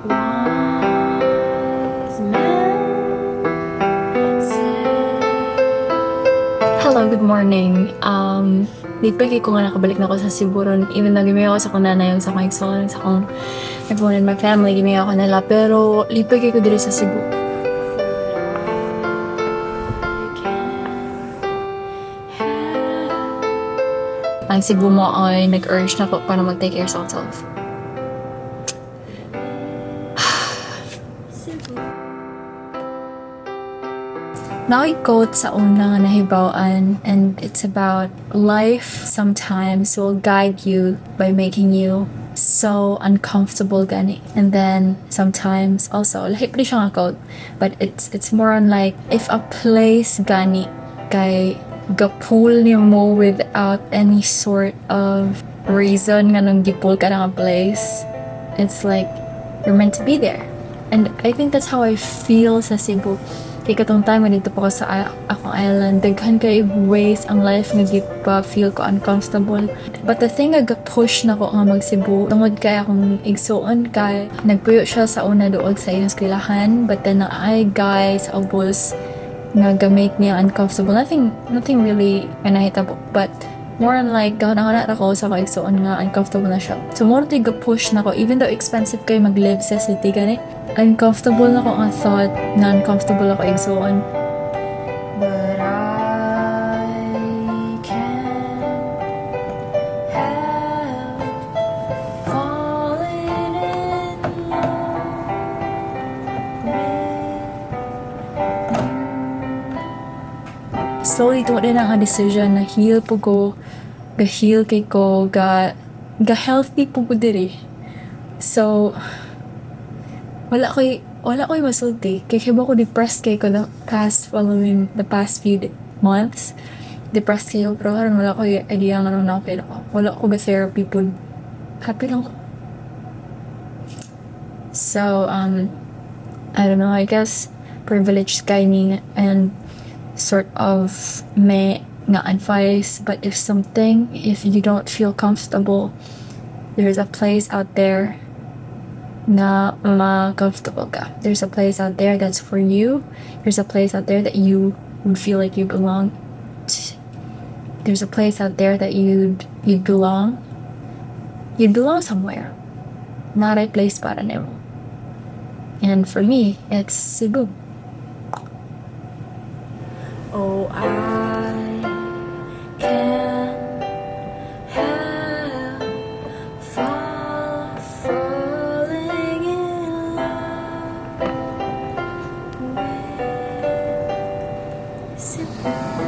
Wise men say. Hello, good morning. Lipay ko nga nakabalik na ako sa Cebu ron. Even na gimiya ako sa kong nanay, sa kong igsoon, sa kong everyone in my family, gimiya ako nila. Pero lipay ko diri sa Cebu. Ang Cebu mo ay nag-urge na ko para mag-take care sa self. Naki-quote sa una nga nahibawaan, and it's about life sometimes will guide you by making you so uncomfortable gani. And then sometimes also, lahi pa rin siya nga quote, but it's more on like, if a place gani kay gapul niyo mo without any sort of reason nga nung gipul ka ng place, it's like you're meant to be there. And I think that's how I feel sa Cebu. Kaya katong time dito po ko sa akong island, daghan kay ways ang life nga gipa feel ko uncomfortable. But the thing nga push na ko nga mag Cebu, tungod kay akong igsuon kay nagpuyo siya sa una dood sa iyong eskwelahan, but then ay guys obos nga gamake niya uncomfortable. Nothing really nahitabo, but more on like gahana ako sa kaigsuon nga uncomfortable na siya. So more tiga push na ko, even though expensive kay mag-live sa city gani, uncomfortable na ko ang thought na uncomfortable ako igsuon. But I can't help falling in love with you. Slowly to din ang decision na heal po ko, ga-heal kay ko, ga-healthy po ko diri. So, wala ko'y masulti. Kaya ba ko depressed kay ko the past few months. Depressed kayo, pero wala ko'y idea nga nung na-okay ako. Wala ko ga-therapy po. Happy lang ko. So, I don't know, I guess, privileged kay ni and sort of may nga advice, but if you don't feel comfortable, there's a place out there na ma-comfortable ka. There's a place out there that's for you. There's a place out there that you would feel like you belong. There's a place out there that you'd belong. You'd belong somewhere. Not a place para nimo. And for me, it's Cebu. Oh, I can't help falling in love with Cebu.